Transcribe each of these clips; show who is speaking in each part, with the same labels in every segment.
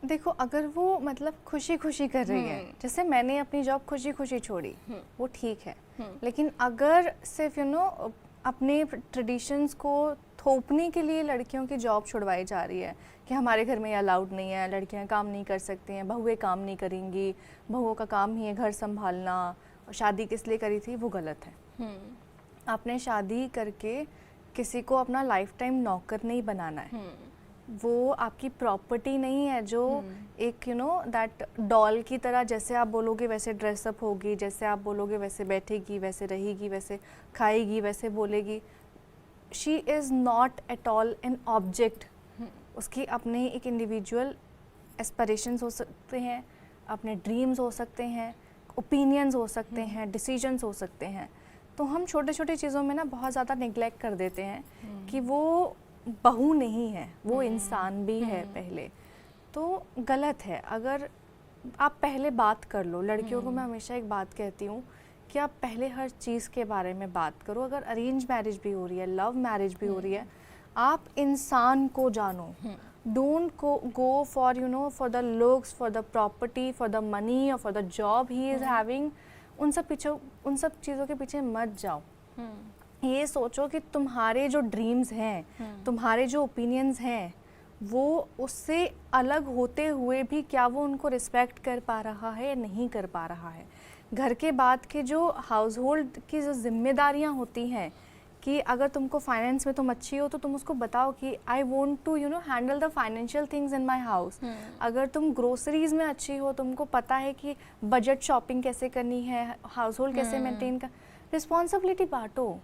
Speaker 1: देखो, अगर वो मतलब खुशी खुशी कर रही है, जैसे मैंने अपनी जॉब खुशी खुशी छोड़ी, वो ठीक है। लेकिन अगर सिर्फ अपने ट्रेडिशंस को थोपने के लिए लड़कियों की जॉब छुड़वाई जा रही है कि हमारे घर में ये अलाउड नहीं है, लड़कियां काम नहीं कर सकती हैं, बहुएं काम नहीं करेंगी, बहुओं का काम ही है घर संभालना, और शादी किस लिए करी थी, वो गलत है। आपने शादी करके किसी को अपना लाइफ टाइम नौकर नहीं बनाना है। वो आपकी प्रॉपर्टी नहीं है जो एक दैट डॉल की तरह, जैसे आप बोलोगे वैसे ड्रेसअप होगी, जैसे आप बोलोगे वैसे बैठेगी, वैसे रहेगी, वैसे खाएगी, वैसे बोलेगी। She is not at all an object. उसकी अपने एक इंडिविजुअल एस्पिरेशंस हो सकते हैं, अपने ड्रीम्स हो सकते हैं, ओपिनियंस हो सकते हैं, डिसीजंस हो सकते हैं। तो हम छोटे छोटे चीज़ों में ना बहुत ज़्यादा निगलेक्ट कर देते हैं कि वो बहू नहीं है, वो इंसान भी है पहले। तो गलत है। अगर आप पहले बात कर लो, लड़कियों को मैं हमेशा एक बात कहती हूँ कि आप पहले हर चीज़ के बारे में बात करो। अगर अरेंज मैरिज भी हो रही है, लव मैरिज भी हो रही है, आप इंसान को जानो। Don't go for for the looks, for the property, for the money और for the job he is having. उन सब चीज़ों के पीछे मत जाओ। ये सोचो कि तुम्हारे जो ड्रीम्स हैं, तुम्हारे जो ओपिनियंस हैं, वो उससे अलग होते हुए भी क्या वो उनको रिस्पेक्ट कर पा रहा है या नहीं कर पा रहा है। घर के बाद के जो हाउस होल्ड की जो जिम्मेदारियां होती हैं, कि अगर तुमको फाइनेंस में तुम अच्छी हो तो तुम उसको बताओ कि I want to handle the financial things in my house. अगर तुम ग्रोसरीज में अच्छी हो, तुमको पता है कि बजट शॉपिंग कैसे करनी है, हाउस होल्ड कैसे मेंटेन कर, रिस्पॉन्सिबिलिटी बांटो।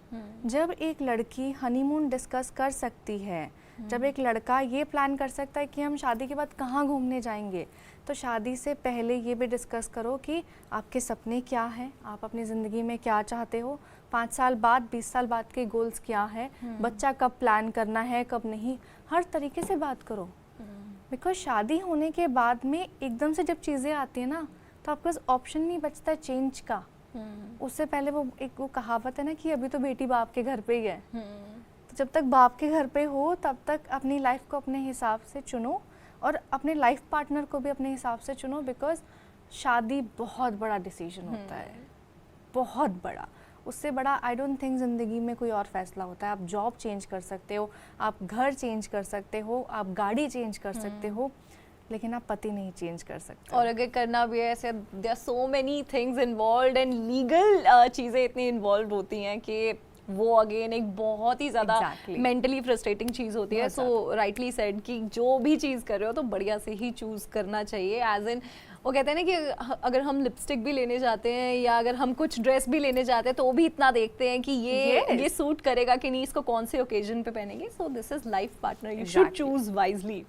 Speaker 1: जब एक लड़की हनीमून डिस्कस कर सकती है, जब एक लड़का ये प्लान कर सकता है कि हम शादी के बाद कहाँ घूमने जाएंगे, तो शादी से पहले ये भी डिस्कस करो कि आपके सपने क्या हैं, आप अपनी ज़िंदगी में क्या चाहते हो, 5 साल बाद 20 साल बाद के गोल्स क्या है, बच्चा कब प्लान करना है कब नहीं, हर तरीके से बात करो। बिकॉज शादी होने के बाद में एकदम से जब चीज़ें आती हैं ना, तो आपके पास ऑप्शन नहीं बचता है चेंज का। उससे पहले वो कहावत है ना कि अभी तो बेटी बाप के घर पे ही है। तो जब तक बाप के घर पे हो तब तक अपनी लाइफ को अपने हिसाब से चुनो, और अपने लाइफ पार्टनर को भी अपने हिसाब से चुनो। बिकॉज शादी बहुत बड़ा डिसीजन होता है, बहुत बड़ा। उससे बड़ा आई डोंट थिंक ज़िंदगी में कोई और फैसला होता है। आप जॉब चेंज कर सकते हो, आप घर चेंज कर सकते हो, आप गाड़ी चेंज कर सकते हो, लेकिन आप पति नहीं चेंज कर सकते।
Speaker 2: और अगर करना भी है ऐसे, there are so many things involved and legal चीज़ें इतनी इन्वॉल्व होती हैं कि वो अगेन एक बहुत ही ज़्यादा मेंटली फ्रस्ट्रेटिंग चीज़ होती है। सो राइटली सेड कि जो भी चीज़ कर रहे हो तो बढ़िया से ही चूज़ करना चाहिए। एज इन वो कहते हैं ना कि अगर हम लिपस्टिक भी लेने जाते हैं या अगर हम कुछ ड्रेस भी लेने जाते हैं तो वो भी इतना देखते हैं कि ये सूट करेगा कि नहीं, इसको कौन से ओकेजन पे पहनेंगे। So this is life partner, you should choose wisely.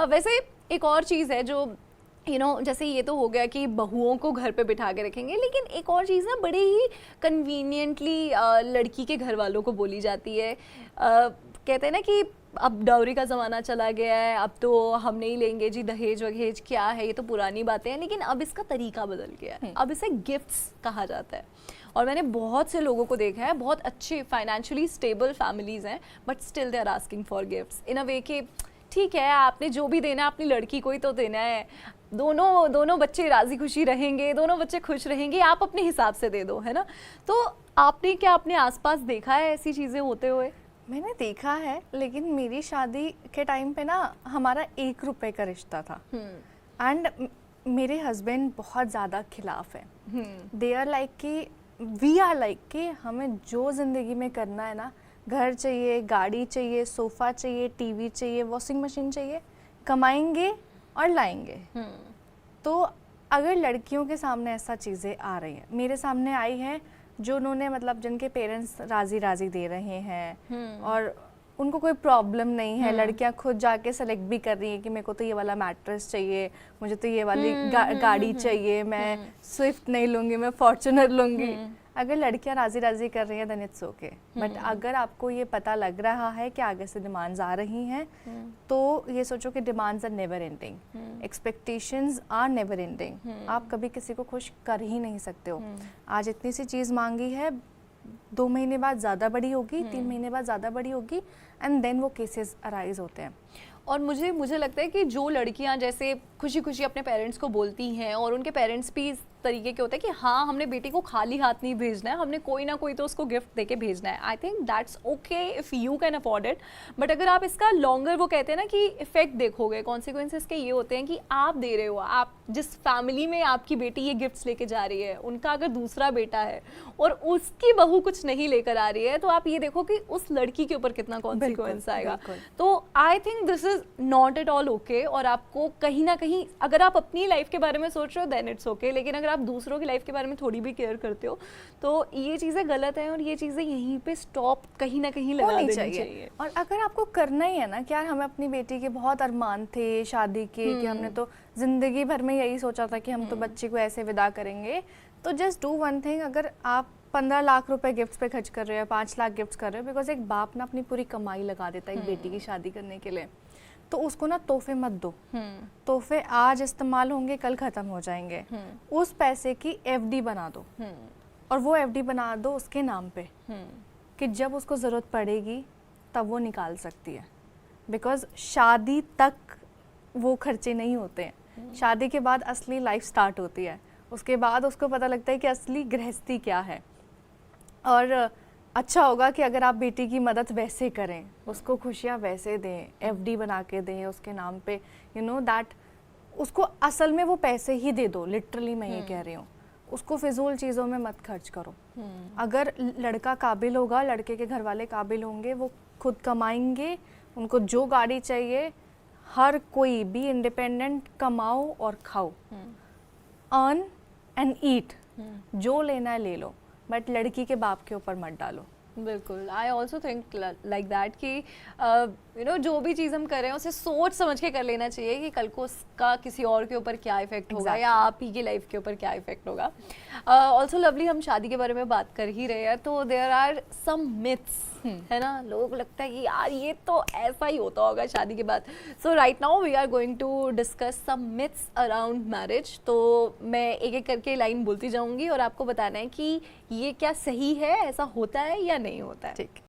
Speaker 2: वैसे एक और चीज़ है जो जैसे ये तो हो गया कि बहुओं को घर पे बिठा के रखेंगे, लेकिन एक और चीज़ ना बड़े ही कन्वीनियंटली लड़की के घर वालों को बोली जाती है। कहते हैं ना कि अब डाउरी का ज़माना चला गया है, अब तो हम नहीं लेंगे जी, दहेज वहेज क्या है, ये तो पुरानी बातें हैं। लेकिन अब इसका तरीका बदल गया है, अब इसे गिफ्ट्स कहा जाता है। और मैंने बहुत से लोगों को देखा है, बहुत अच्छे फाइनेंशियली स्टेबल फैमिलीज़ हैं, but still they are asking for gifts in a way कि ठीक है, आपने जो भी देना है अपनी लड़की को ही तो देना है, दोनों बच्चे राजी खुशी रहेंगे, दोनों बच्चे खुश रहेंगे, आप अपने हिसाब से दे दो, है ना। तो आपने क्या अपने आसपास देखा है ऐसी चीज़ें होते हुए?
Speaker 1: मैंने देखा है, लेकिन मेरी शादी के टाइम पे ना हमारा 1 रुपए का रिश्ता था। एंड मेरे हस्बैंड बहुत ज़्यादा खिलाफ है। दे आर लाइक कि वी आर लाइक कि हमें जो ज़िंदगी में करना है ना, घर चाहिए, गाड़ी चाहिए, सोफ़ा चाहिए, टीवी चाहिए, वॉशिंग मशीन चाहिए, कमाएंगे और लाएंगे। तो अगर लड़कियों के सामने ऐसा चीज़ें आ रही हैं, मेरे सामने आई है जो उन्होंने मतलब जिनके पेरेंट्स राजी दे रहे हैं और उनको कोई प्रॉब्लम नहीं है, लड़कियां खुद जाके सेलेक्ट भी कर रही हैं कि मेरे को तो ये वाला मैट्रेस चाहिए, मुझे तो ये वाली गाड़ी चाहिए, मैं स्विफ्ट नहीं लूँगी, मैं फॉर्च्यूनर लूँगी। अगर लड़कियां राजी कर रही हैं देन इट्स ओके। बट अगर आपको ये पता लग रहा है कि आगे से डिमांड्स आ रही हैं, तो ये सोचो कि demands are never ending, expectations are never ending. आप कभी किसी को खुश कर ही नहीं सकते हो। आज इतनी सी चीज़ मांगी है, 2 महीने बाद ज़्यादा बड़ी होगी, 3 महीने बाद ज़्यादा बड़ी होगी, एंड देन वो केसेस अराइज होते हैं।
Speaker 2: और मुझे लगता है कि जो लड़कियां जैसे खुशी खुशी अपने पेरेंट्स को बोलती हैं और उनके पेरेंट्स भी इस तरीके के होते हैं कि हाँ हमने बेटी को खाली हाथ नहीं भेजना है, हमने कोई ना कोई तो उसको गिफ्ट देके भेजना है। I think that's okay if you can afford it, but अगर आप इसका लॉन्गर, वो कहते हैं ना कि इफेक्ट देखोगे, कॉन्सिक्वेंसेस के ये होते हैं कि आप दे रहे हो, आप जिस फैमिली में आपकी बेटी ये गिफ्ट्स लेके जा रही है, उनका अगर दूसरा बेटा है और उसकी बहू कुछ नहीं लेकर आ रही है, तो आप ये देखो कि उस लड़की के ऊपर कितना कॉन्सिक्वेंस आएगा। तो I think this is not at all okay. और आपको कहीं ना कहीं, अगर आप अपनी लाइफ के बारे में सोच रहे हो देन इट्स ओके, लेकिन अगर आप दूसरों की लाइफ के बारे में थोड़ी भी केयर करते हो तो ये चीज़ें गलत हैं और ये चीज़ें यहीं पे स्टॉप कहीं ना कहीं लगा देनी चाहिए।
Speaker 1: और अगर आपको करना ही है ना कि यार हमें अपनी बेटी के बहुत अरमान थे शादी के, कि हमने तो जिंदगी भर में यही सोचा था कि हम तो बच्चे को ऐसे विदा करेंगे, तो जस्ट डू वन थिंग। अगर आप 15 लाख रुपए गिफ्ट्स पे खर्च कर रहे हो, 5 लाख गिफ्ट्स कर रहे हो, बिकॉज एक बाप ना अपनी पूरी कमाई लगा देता है एक बेटी की शादी करने के लिए, तो उसको ना तोहफे मत दो। तोहफे आज इस्तेमाल होंगे, कल खत्म हो जाएंगे। उस पैसे की एफडी बना दो, और वो एफडी बना दो उसके नाम पे, कि जब उसको ज़रूरत पड़ेगी तब वो निकाल सकती है। बिकॉज शादी तक वो खर्चे नहीं होते हैं, शादी के बाद असली लाइफ स्टार्ट होती है। उसके बाद उसको पता लगता है कि असली गृहस्थी क्या है। और अच्छा होगा कि अगर आप बेटी की मदद वैसे करें, उसको खुशियाँ वैसे दें, एफडी बना के दें उसके नाम पे, यू नो दैट उसको असल में वो पैसे ही दे दो। लिटरली मैं ये कह रही हूँ, उसको फिजूल चीज़ों में मत खर्च करो। अगर लड़का काबिल होगा, लड़के के घर वाले काबिल होंगे, वो खुद कमाएंगे, उनको जो गाड़ी चाहिए, हर कोई भी इंडिपेंडेंट, कमाओ और खाओ, अर्न एंड ईट, जो लेना है ले लो, बट लड़की के बाप के ऊपर मत डालो।
Speaker 2: बिल्कुल, I also think like that कि यू नो जो भी चीज़ हम कर रहे हैं उसे सोच समझ के कर लेना चाहिए कि कल को उसका किसी और के ऊपर क्या इफेक्ट होगा या आप ही की लाइफ के ऊपर क्या इफेक्ट होगा। ऑल्सो लवली, हम शादी के बारे में बात कर ही रहे हैं, तो देयर आर सम मिथ्स, है ना। लोगों को लगता है कि यार ये तो ऐसा ही होता होगा शादी के बाद। So right now we are going to discuss some myths around marriage. तो मैं एक एक करके लाइन बोलती जाऊंगी और आपको बताना है कि ये क्या सही है, ऐसा होता है या नहीं होता है।
Speaker 1: ठीक।